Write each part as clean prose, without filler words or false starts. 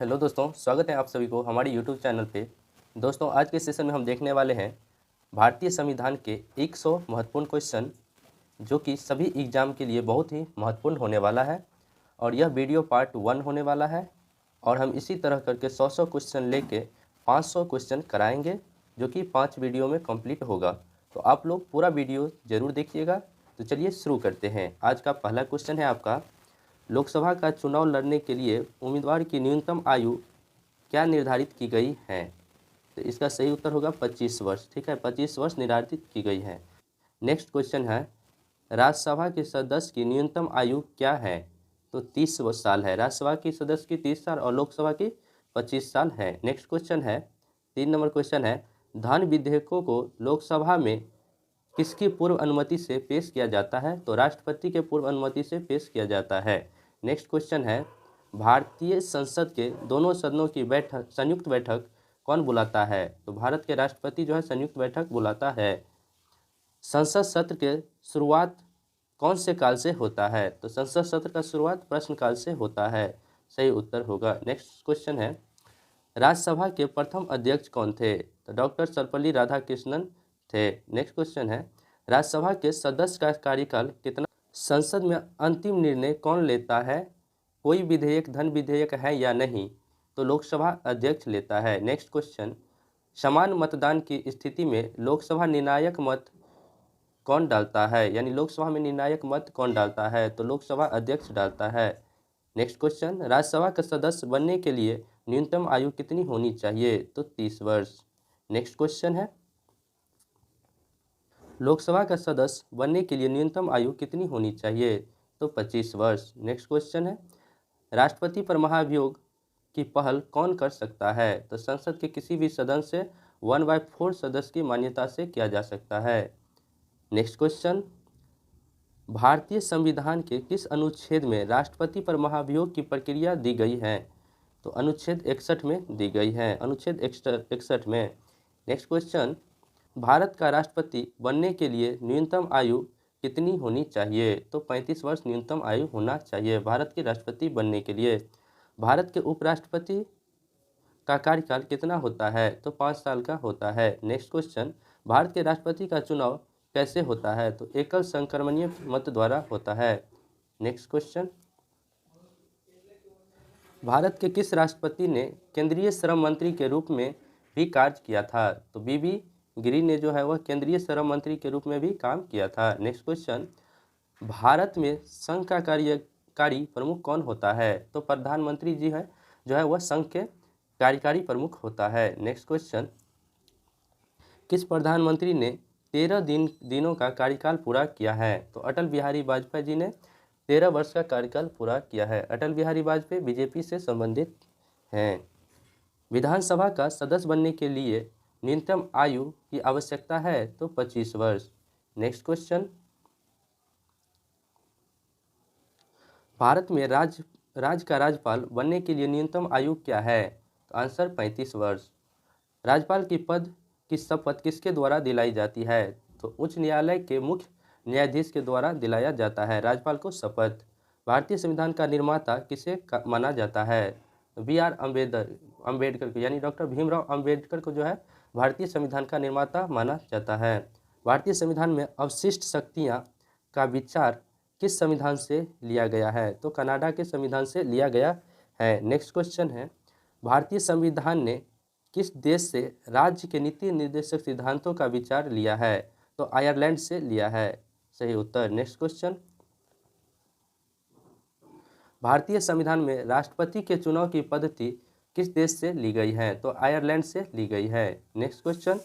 Hello दोस्तों, स्वागत है आप सभी को हमारे यूट्यूब चैनल पे। दोस्तों, आज के सेशन में हम देखने वाले हैं भारतीय संविधान के 100 महत्वपूर्ण क्वेश्चन, जो कि सभी एग्जाम के लिए बहुत ही महत्वपूर्ण होने वाला है। और यह वीडियो पार्ट 1 होने वाला है और हम इसी तरह करके 100 क्वेश्चन लेके 500 क्वेश्चन कराएंगे, जो कि 5 वीडियो में कंप्लीट होगा। तो आप लोग पूरा वीडियो ज़रूर देखिएगा। तो चलिए शुरू करते हैं। आज का पहला क्वेश्चन है आपका, लोकसभा का चुनाव लड़ने के लिए उम्मीदवार की न्यूनतम आयु क्या निर्धारित की गई है? तो इसका सही उत्तर होगा 25 वर्ष। ठीक है, 25 वर्ष निर्धारित की गई है। नेक्स्ट क्वेश्चन है, राज्यसभा के सदस्य की न्यूनतम आयु क्या है? तो 30 साल है। राज्यसभा की सदस्य की 30 साल और लोकसभा की 25 साल है। नेक्स्ट क्वेश्चन है, 3 नंबर क्वेश्चन है, धन विधेयकों को लोकसभा में किसकी पूर्व अनुमति से पेश किया जाता है? तो राष्ट्रपति के पूर्व अनुमति से पेश किया जाता है। नेक्स्ट क्वेश्चन है, भारतीय संसद के दोनों सदनों की बैठक, संयुक्त बैठक कौन बुलाता है? तो भारत के राष्ट्रपति जो है संयुक्त बैठक बुलाता है। संसद सत्र के शुरुआत कौन से काल से होता है? तो संसद सत्र का शुरुआत प्रश्नकाल से होता है। सही उत्तर होगा। नेक्स्ट क्वेश्चन है, राज्यसभा के प्रथम अध्यक्ष कौन थे? तो डॉक्टर सर्वपल्ली राधाकृष्णन थे। नेक्स्ट क्वेश्चन है, राज्यसभा के सदस्य का कार्यकाल कितना? संसद में अंतिम निर्णय कौन लेता है? कोई विधेयक धन विधेयक है या नहीं? तो लोकसभा अध्यक्ष लेता है। नेक्स्ट क्वेश्चन, समान मतदान की स्थिति में लोकसभा निर्णायक मत कौन डालता है? यानी लोकसभा में निर्णायक मत कौन डालता है? तो लोकसभा अध्यक्ष डालता है। नेक्स्ट क्वेश्चन, राज्यसभा का सदस्य बनने के लिए न्यूनतम आयु कितनी होनी चाहिए? तो 30 वर्ष। नेक्स्ट क्वेश्चन है, लोकसभा का सदस्य बनने के लिए न्यूनतम आयु कितनी होनी चाहिए? तो 25 वर्ष। नेक्स्ट क्वेश्चन है, राष्ट्रपति पर महाभियोग की पहल कौन कर सकता है? तो संसद के किसी भी सदन से 1/4 सदस्य की मान्यता से किया जा सकता है। नेक्स्ट क्वेश्चन, भारतीय संविधान के किस अनुच्छेद में राष्ट्रपति पर महाभियोग की प्रक्रिया दी गई है? तो अनुच्छेद 61 में दी गई है। अनुच्छेद 61 में। नेक्स्ट क्वेश्चन, भारत का राष्ट्रपति बनने के लिए न्यूनतम आयु कितनी होनी चाहिए? तो 35 वर्ष न्यूनतम आयु होना चाहिए भारत के राष्ट्रपति बनने के लिए। भारत के उपराष्ट्रपति का कार्यकाल कितना होता है? तो 5 साल का होता है। नेक्स्ट क्वेश्चन, भारत के राष्ट्रपति का चुनाव कैसे होता है? तो एकल संक्रमणीय मत द्वारा होता है। नेक्स्ट क्वेश्चन, भारत के किस राष्ट्रपति ने केंद्रीय श्रम मंत्री के रूप में भी कार्य किया था? तो बीबी गिरी ने जो है वह केंद्रीय श्रम मंत्री के रूप में भी काम किया था। नेक्स्ट क्वेश्चन, भारत में संघ का कार्यकारी प्रमुख कौन होता है? तो प्रधानमंत्री जी है जो है वह संघ के कार्यकारी प्रमुख होता है। नेक्स्ट क्वेश्चन, किस प्रधानमंत्री ने 13 दिनों का कार्यकाल पूरा किया है? तो अटल बिहारी वाजपेयी जी ने 13 वर्ष का कार्यकाल पूरा किया है। अटल बिहारी वाजपेयी बीजेपी से संबंधित हैं। विधानसभा का सदस्य बनने के लिए न्यूनतम आयु की आवश्यकता है? तो 25 वर्ष। नेक्स्ट क्वेश्चन, भारत में राज्य का राज्यपाल बनने के लिए न्यूनतम आयु क्या है? तो आंसर 35 वर्ष। राज्यपाल की पद की शपथ किसके द्वारा दिलाई जाती है? तो उच्च न्यायालय के मुख्य न्यायाधीश के द्वारा दिलाया जाता है राज्यपाल को शपथ। भारतीय संविधान का निर्माता किसे माना जाता है? B.R. अम्बेडकर को, यानी डॉक्टर भीमराव अम्बेडकर को जो है भारतीय संविधान का निर्माता माना जाता है। भारतीय संविधान में अवशिष्ट शक्तियाँ का विचार किस संविधान से लिया गया है? तो कनाडा के संविधान से लिया गया है। नेक्स्ट क्वेश्चन है, भारतीय संविधान ने किस देश से राज्य के नीति निर्देशक सिद्धांतों का विचार लिया है? तो आयरलैंड से लिया है। सही उत्तर। नेक्स्ट क्वेश्चन, भारतीय संविधान में राष्ट्रपति के चुनाव की पद्धति किस देश से ली गई है? तो आयरलैंड से ली गई है। नेक्स्ट क्वेश्चन,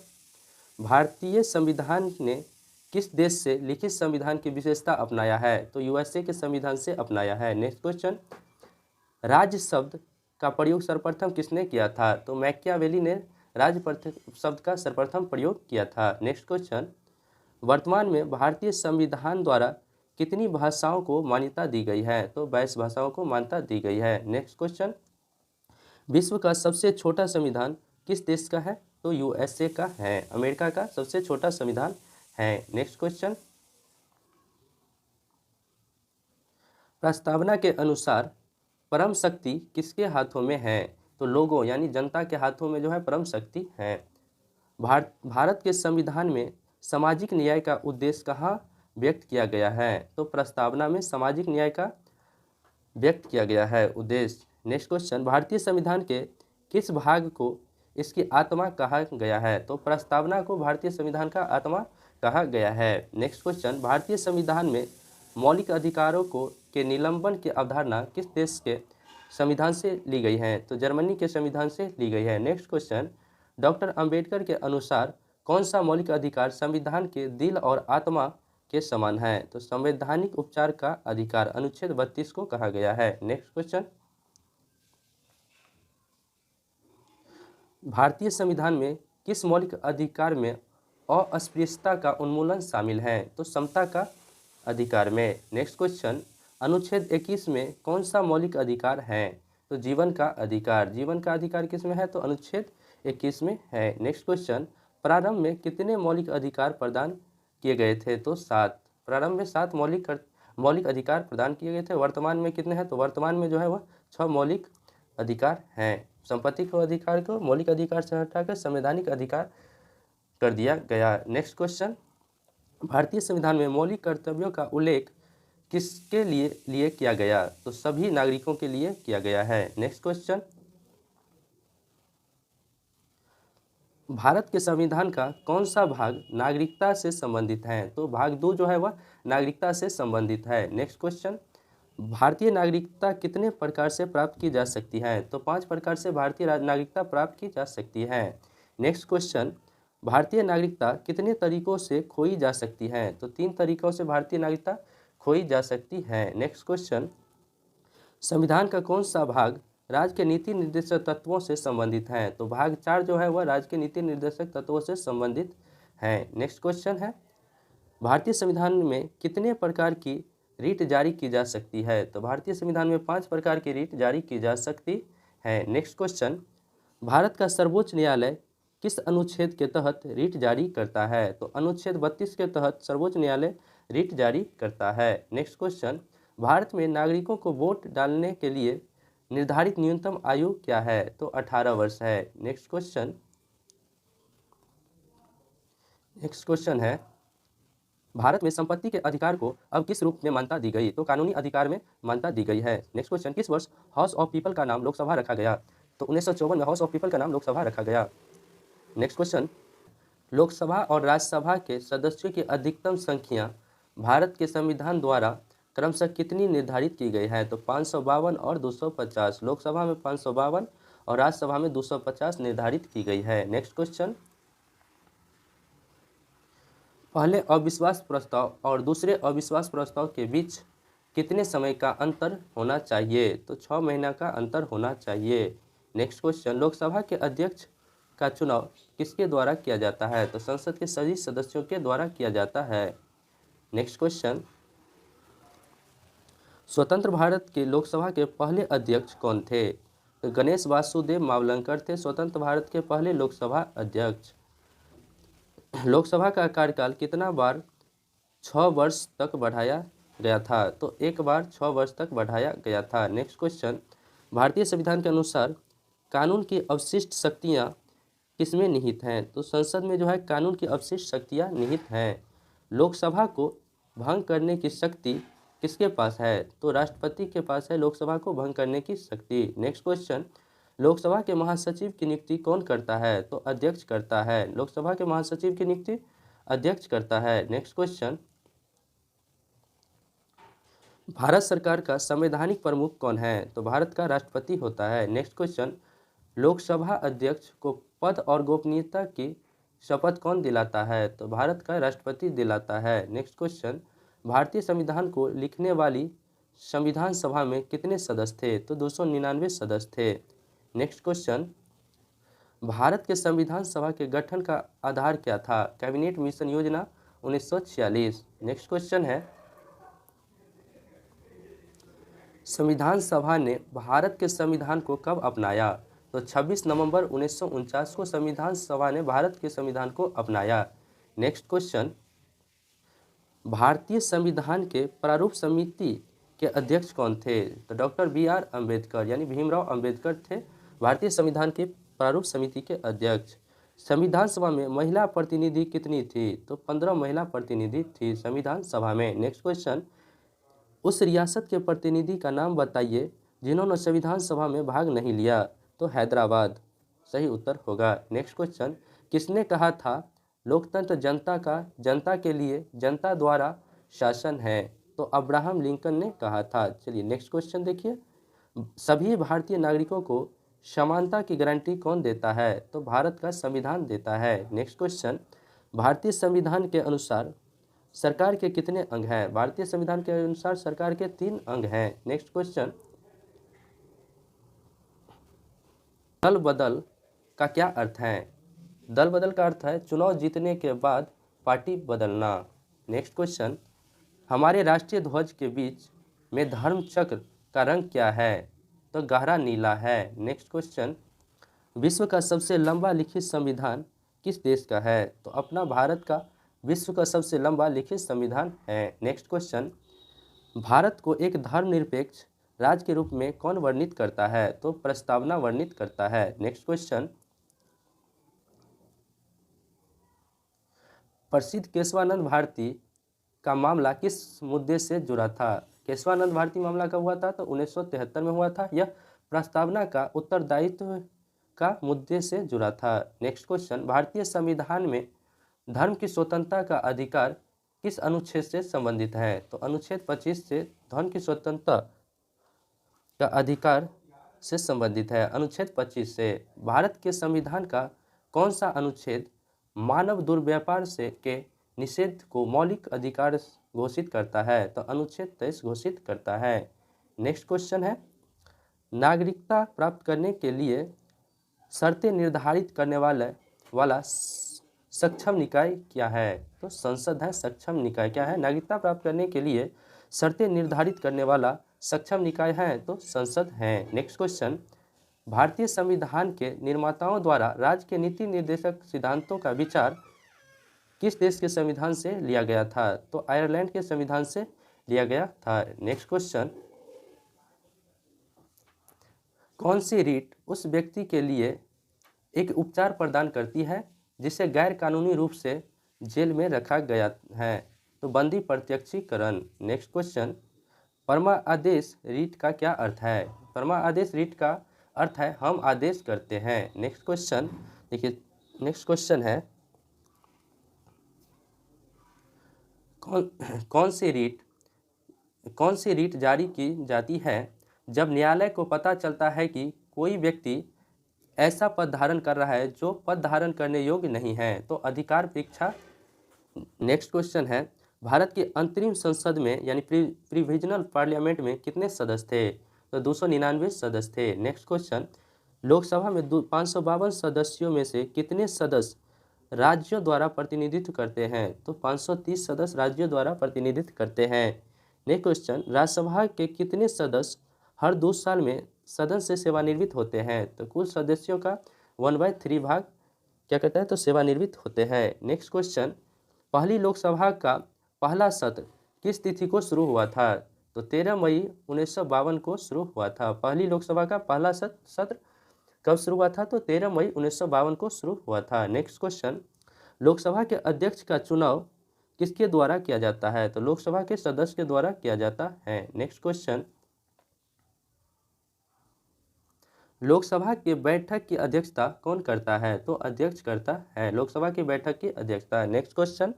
भारतीय संविधान ने किस देश से लिखित संविधान की विशेषता अपनाया है? तो USA के संविधान से अपनाया है। नेक्स्ट क्वेश्चन, राज्य शब्द का प्रयोग सर्वप्रथम किसने किया था? तो मैकियावेली ने राज्य शब्द का सर्वप्रथम प्रयोग किया था। नेक्स्ट क्वेश्चन, वर्तमान में भारतीय संविधान द्वारा कितनी भाषाओं को मान्यता दी गई है? तो 22 भाषाओं को मान्यता दी गई है। नेक्स्ट क्वेश्चन, विश्व का सबसे छोटा संविधान किस देश का है? तो USA का है, अमेरिका का सबसे छोटा संविधान है। नेक्स्ट क्वेश्चन, प्रस्तावना के अनुसार परम शक्ति किसके हाथों में है? तो लोगों यानी जनता के हाथों में जो है परम शक्ति है। भारत के संविधान में सामाजिक न्याय का उद्देश्य कहाँ व्यक्त किया गया है? तो प्रस्तावना में सामाजिक न्याय का व्यक्त किया गया है उद्देश्य। नेक्स्ट क्वेश्चन, भारतीय संविधान के किस भाग को इसकी आत्मा कहा गया है? तो प्रस्तावना को भारतीय संविधान का आत्मा कहा गया है। नेक्स्ट क्वेश्चन, भारतीय संविधान में मौलिक अधिकारों को के निलंबन की अवधारणा किस देश के संविधान से ली गई है? तो जर्मनी के संविधान से ली गई है। नेक्स्ट क्वेश्चन, डॉक्टर अंबेडकर के अनुसार कौन सा मौलिक अधिकार संविधान के दिल और आत्मा के समान है? तो संवैधानिक उपचार का अधिकार अनुच्छेद 32 को कहा गया है। नेक्स्ट क्वेश्चन, भारतीय संविधान में किस मौलिक अधिकार में अस्पृश्यता का उन्मूलन शामिल है? तो समता का अधिकार में। नेक्स्ट क्वेश्चन, अनुच्छेद 21 में कौन सा मौलिक अधिकार है? तो जीवन का अधिकार। जीवन का अधिकार किस में है? तो अनुच्छेद 21 में है। नेक्स्ट क्वेश्चन, प्रारंभ में कितने मौलिक अधिकार प्रदान किए गए थे? तो 7। प्रारंभ में 7 मौलिक अधिकार प्रदान किए गए थे। वर्तमान में कितने हैं? तो वर्तमान में जो है वह 6 मौलिक अधिकार हैं। संपत्ति को अधिकार को मौलिक अधिकार से हटाकर संवैधानिक अधिकार कर दिया गया। नेक्स्ट क्वेश्चन, भारतीय संविधान में मौलिक कर्तव्यों का उल्लेख किसके लिए किया गया? तो सभी नागरिकों के लिए किया गया है। नेक्स्ट क्वेश्चन, भारत के संविधान का कौन सा भाग नागरिकता से संबंधित है? तो भाग 2 जो है वह नागरिकता से संबंधित है। नेक्स्ट क्वेश्चन, भारतीय नागरिकता कितने प्रकार से प्राप्त की जा सकती है? तो 5 प्रकार से भारतीय नागरिकता प्राप्त की जा सकती है। नेक्स्ट क्वेश्चन, भारतीय नागरिकता कितने तरीकों से खोई जा सकती है? तो 3 तरीकों से भारतीय नागरिकता खोई जा सकती है। नेक्स्ट क्वेश्चन, संविधान का कौन सा भाग राज्य के नीति निर्देशक तत्वों से संबंधित है? तो भाग 4 जो है वह राज्य के नीति निर्देशक तत्वों से संबंधित है। नेक्स्ट क्वेश्चन है, भारतीय संविधान में कितने प्रकार की रीट जारी की जा सकती है? तो भारतीय संविधान में 5 प्रकार की रीट जारी की जा सकती है। नेक्स्ट क्वेश्चन, भारत का सर्वोच्च न्यायालय किस अनुच्छेद के तहत रीट जारी करता है? तो अनुच्छेद 32 के तहत सर्वोच्च न्यायालय रीट जारी करता है। नेक्स्ट क्वेश्चन, भारत में नागरिकों को वोट डालने के लिए निर्धारित न्यूनतम आयु क्या है? तो 18 वर्ष है। नेक्स्ट क्वेश्चन है, भारत में संपत्ति के अधिकार को अब किस रूप में मान्यता दी गई? तो कानूनी अधिकार में मान्यता दी गई है। नेक्स्ट क्वेश्चन, किस वर्ष हाउस ऑफ पीपल का नाम लोकसभा रखा गया? तो 1954 में हाउस ऑफ पीपल का नाम लोकसभा रखा गया। नेक्स्ट क्वेश्चन, लोकसभा और राज्यसभा के सदस्यों की अधिकतम संख्या भारत के संविधान द्वारा क्रमशः कितनी निर्धारित की गई है? तो 552 और 250। लोकसभा में 552 और राज्यसभा में 250 निर्धारित की गई है। नेक्स्ट क्वेश्चन, पहले अविश्वास प्रस्ताव और दूसरे अविश्वास प्रस्ताव के बीच कितने समय का अंतर होना चाहिए? तो 6 महीना का अंतर होना चाहिए। नेक्स्ट क्वेश्चन, लोकसभा के अध्यक्ष का चुनाव किसके द्वारा किया जाता है? तो संसद के सभी सदस्यों के द्वारा किया जाता है। नेक्स्ट क्वेश्चन, स्वतंत्र भारत के लोकसभा के पहले अध्यक्ष कौन थे? तो गणेश वासुदेव मावलंकर थे स्वतंत्र भारत के पहले लोकसभा अध्यक्ष। लोकसभा का कार्यकाल कितना बार 6 वर्ष तक बढ़ाया गया था? तो एक बार 6 वर्ष तक बढ़ाया गया था। नेक्स्ट क्वेश्चन, भारतीय संविधान के अनुसार कानून की अवशिष्ट शक्तियाँ किसमें निहित हैं? तो संसद में जो है कानून की अवशिष्ट शक्तियाँ निहित हैं। लोकसभा को भंग करने की शक्ति किसके पास है? तो राष्ट्रपति के पास है लोकसभा को भंग करने की शक्ति। नेक्स्ट क्वेश्चन, लोकसभा के महासचिव की नियुक्ति कौन करता है? तो अध्यक्ष करता है। लोकसभा के महासचिव की नियुक्ति अध्यक्ष करता है। नेक्स्ट क्वेश्चन, भारत सरकार का संवैधानिक प्रमुख कौन है? तो भारत का राष्ट्रपति होता है। नेक्स्ट क्वेश्चन, लोकसभा अध्यक्ष को पद और गोपनीयता की शपथ कौन दिलाता है? तो भारत का राष्ट्रपति दिलाता है। नेक्स्ट क्वेश्चन, भारतीय संविधान को लिखने वाली संविधान सभा में कितने सदस्य थे? तो 299 सदस्य थे। नेक्स्ट क्वेश्चन, भारत के संविधान सभा के गठन का आधार क्या था? कैबिनेट मिशन योजना 1946। नेक्स्ट क्वेश्चन है, संविधान सभा ने भारत के संविधान को कब अपनाया? तो 26 नवंबर 1949 को संविधान सभा ने भारत के संविधान को अपनाया। नेक्स्ट क्वेश्चन, भारतीय संविधान के प्रारूप समिति के अध्यक्ष कौन थे? तो डॉक्टर BR अम्बेडकर यानी भीमराव अम्बेडकर थे भारतीय संविधान के प्रारूप समिति के अध्यक्ष। संविधान सभा में महिला प्रतिनिधि कितनी थी? तो 15 महिला प्रतिनिधि थी संविधान सभा में। नेक्स्ट क्वेश्चन, उस रियासत के प्रतिनिधि का नाम बताइए जिन्होंने संविधान सभा में भाग नहीं लिया। तो हैदराबाद सही उत्तर होगा। नेक्स्ट क्वेश्चन, किसने कहा था लोकतंत्र जनता के लिए जनता द्वारा शासन है? तो अब्राहम लिंकन ने कहा था। चलिए नेक्स्ट क्वेश्चन देखिए, सभी भारतीय नागरिकों को समानता की गारंटी कौन देता है? तो भारत का संविधान देता है। नेक्स्ट क्वेश्चन, भारतीय संविधान के अनुसार सरकार के कितने अंग हैं? भारतीय संविधान के अनुसार सरकार के 3 अंग हैं। नेक्स्ट क्वेश्चन, दल बदल का क्या अर्थ है? दल बदल का अर्थ है चुनाव जीतने के बाद पार्टी बदलना। नेक्स्ट क्वेश्चन, हमारे राष्ट्रीय ध्वज के बीच में धर्म चक्र का रंग क्या है? तो गहरा नीला है। नेक्स्ट क्वेश्चन, विश्व का सबसे लंबा लिखित संविधान किस देश का है? तो अपना भारत का विश्व का सबसे लंबा लिखित संविधान है। नेक्स्ट क्वेश्चन, भारत को एक धर्मनिरपेक्ष राज्य के रूप में कौन वर्णित करता है? तो प्रस्तावना वर्णित करता है। नेक्स्ट क्वेश्चन, प्रसिद्ध केशवानंद भारती का मामला किस मुद्दे से जुड़ा था? केशवानंद भारती मामला कब हुआ था? तो 1973 में हुआ था। यह प्रस्तावना का उत्तरदायित्व का मुद्दे से जुड़ा था। नेक्स्ट क्वेश्चन, भारतीय संविधान में धर्म की स्वतंत्रता का अधिकार किस अनुच्छेद से संबंधित है? तो अनुच्छेद 25 से धर्म की स्वतंत्रता का अधिकार से संबंधित है। अनुच्छेद 25 से। भारत के संविधान का कौन सा अनुच्छेद मानव दुर्व्यापार से के निषेध को मौलिक अधिकार घोषित करता है? तो अनुच्छेद 23 घोषित करता है। नेक्स्ट क्वेश्चन है, नागरिकता प्राप्त करने के लिए शर्तें निर्धारित करने वाला सक्षम निकाय क्या है? तो संसद है सक्षम निकाय। क्या है? नागरिकता प्राप्त करने के लिए शर्तें निर्धारित करने वाला सक्षम निकाय है, तो संसद है। नेक्स्ट क्वेश्चन, भारतीय संविधान के निर्माताओं द्वारा राज्य के नीति निर्देशक सिद्धांतों का विचार किस देश के संविधान से लिया गया था? तो आयरलैंड के संविधान से लिया गया था। नेक्स्ट क्वेश्चन, कौन सी रीट उस व्यक्ति के लिए एक उपचार प्रदान करती है जिसे गैर कानूनी रूप से जेल में रखा गया है? तो बंदी प्रत्यक्षीकरण। नेक्स्ट क्वेश्चन, परमा आदेश रीट का क्या अर्थ है? परमा आदेश रीट का अर्थ है हम आदेश करते हैं। नेक्स्ट क्वेश्चन देखिए, नेक्स्ट क्वेश्चन है, कौन सी रीट जारी की जाती है जब न्यायालय को पता चलता है कि कोई व्यक्ति ऐसा पद धारण कर रहा है जो पद धारण करने योग्य नहीं है? तो अधिकार परीक्षा। नेक्स्ट क्वेश्चन है, भारत की अंतरिम संसद में यानी प्रोविजनल पार्लियामेंट में कितने सदस्य थे? तो 299 सदस्य थे। नेक्स्ट क्वेश्चन, लोकसभा में 552 सदस्यों में से कितने सदस्य राज्यों द्वारा प्रतिनिधित्व करते हैं? तो 530 सदस्य राज्यों द्वारा प्रतिनिधित्व करते हैं। नेक्स्ट क्वेश्चन, राज्यसभा के कितने सदस्य हर 2 साल में सदन से सेवानिवृत्त होते हैं? तो कुल सदस्यों का 1/3 भाग क्या कहता है? तो सेवानिवृत्त होते हैं। नेक्स्ट क्वेश्चन, पहली लोकसभा का पहला सत्र किस तिथि को शुरू हुआ था? तो 13 मई 1952 को शुरू हुआ था। पहली लोकसभा का पहला सत्र कब शुरू हुआ था? तो 13 मई 1952 को शुरू हुआ था। नेक्स्ट क्वेश्चन, लोकसभा के अध्यक्ष का चुनाव किसके द्वारा किया जाता है? तो लोकसभा के सदस्य के द्वारा किया जाता है। नेक्स्ट क्वेश्चन, लोकसभा की बैठक की अध्यक्षता कौन करता है? तो अध्यक्ष करता है लोकसभा की बैठक की अध्यक्षता। नेक्स्ट क्वेश्चन,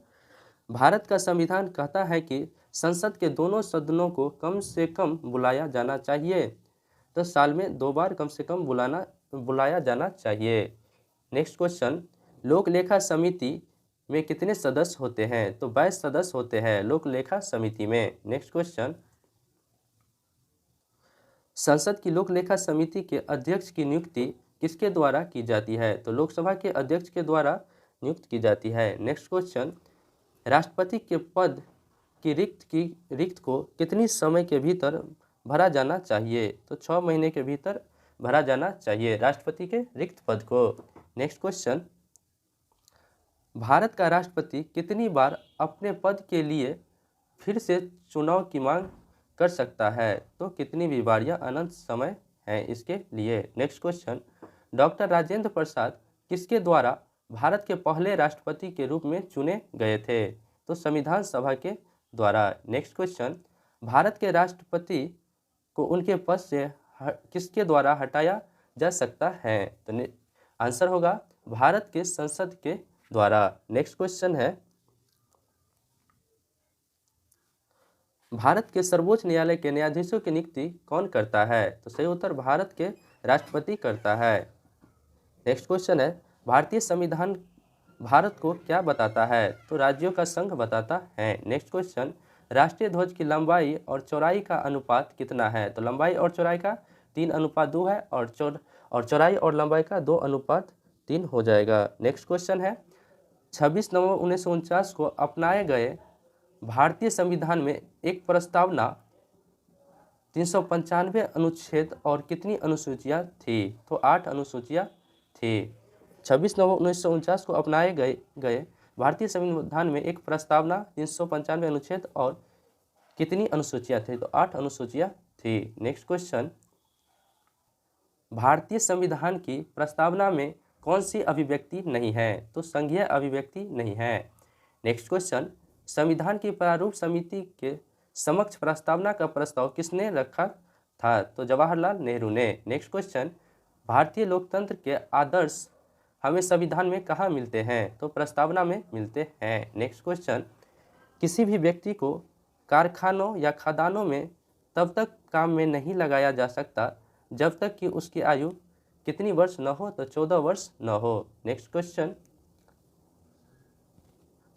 भारत का संविधान कहता है कि संसद के दोनों सदनों को कम से कम बुलाया जाना चाहिए। तो साल में 2 बार कम से कम बुलाया जाना चाहिए। नेक्स्ट क्वेश्चन, लोक लेखा समिति में कितने सदस्य होते हैं? तो 22 सदस्य होते हैं लोक लेखा समिति में। नेक्स्ट क्वेश्चन, संसद की लोक लेखा समिति के अध्यक्ष की नियुक्ति किसके द्वारा की जाती है? तो लोकसभा के अध्यक्ष के द्वारा नियुक्त की जाती है। नेक्स्ट क्वेश्चन, राष्ट्रपति के पद की रिक्त को कितनी समय के भीतर भरा जाना चाहिए? तो 6 महीने के भीतर भरा जाना चाहिए राष्ट्रपति के रिक्त पद को। नेक्स्ट क्वेश्चन, भारत का राष्ट्रपति कितनी बार अपने पद के लिए फिर से चुनाव की मांग कर सकता है? तो कितनी भी बार? यह अनंत समय हैं इसके लिए। Next question, doctor Rajendra Prasad किसके द्वारा भारत के पहले राष्ट्रपति के रूप में चुने गए थे? तो संविधान सभा के द्वारा। नेक्स्ट क्वेश्चन, भारत के राष्ट्रपति को उनके पद से किसके द्वारा हटाया जा सकता है? तो आंसर होगा भारत के संसद के द्वारा। नेक्स्ट क्वेश्चन है, भारत के सर्वोच्च न्यायालय के न्यायाधीशों की नियुक्ति कौन करता है? तो सही उत्तर भारत के राष्ट्रपति करता है। नेक्स्ट क्वेश्चन है, भारतीय संविधान भारत को क्या बताता है? तो राज्यों का संघ बताता है। नेक्स्ट क्वेश्चन, राष्ट्रीय ध्वज की लंबाई और चौड़ाई का अनुपात कितना है? तो लंबाई और चौड़ाई का 3:2 है और चौड़ाई और लंबाई का 2:3 हो जाएगा। नेक्स्ट क्वेश्चन है, 26 नवंबर 1949 को अपनाए गए भारतीय संविधान में एक प्रस्तावना 395 अनुच्छेद और कितनी अनुसूचियाँ थी? तो 8 अनुसूचियाँ थी। 26 नवंबर 1949 को अपनाए गए भारतीय संविधान में एक प्रस्तावना 395 अनुच्छेद और कितनी अनुसूचियाँ थी? तो 8 अनुसूचियाँ थी। नेक्स्ट क्वेश्चन, भारतीय संविधान की प्रस्तावना में कौन सी अभिव्यक्ति नहीं है? तो संघीय अभिव्यक्ति नहीं है। नेक्स्ट क्वेश्चन, संविधान की प्रारूप समिति के समक्ष प्रस्तावना का प्रस्ताव किसने रखा था? तो जवाहरलाल नेहरू ने। नेक्स्ट क्वेश्चन, भारतीय लोकतंत्र के आदर्श हमें संविधान में कहाँ मिलते हैं? तो प्रस्तावना में मिलते हैं। नेक्स्ट क्वेश्चन, किसी भी व्यक्ति को कारखानों या खदानों में तब तक काम में नहीं लगाया जा सकता जब तक कि उसकी आयु कितनी वर्ष न हो? तो 14 वर्ष न हो। नेक्स्ट क्वेश्चन,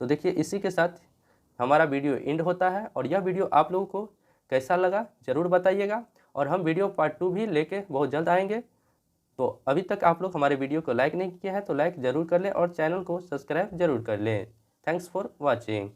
तो देखिए इसी के साथ हमारा वीडियो एंड होता है और यह वीडियो आप लोगों को कैसा लगा ज़रूर बताइएगा और हम वीडियो पार्ट 2 भी लेके बहुत जल्द आएंगे। तो अभी तक आप लोग हमारे वीडियो को लाइक नहीं किया है तो लाइक ज़रूर कर लें और चैनल को सब्सक्राइब ज़रूर कर लें। Thanks for watching.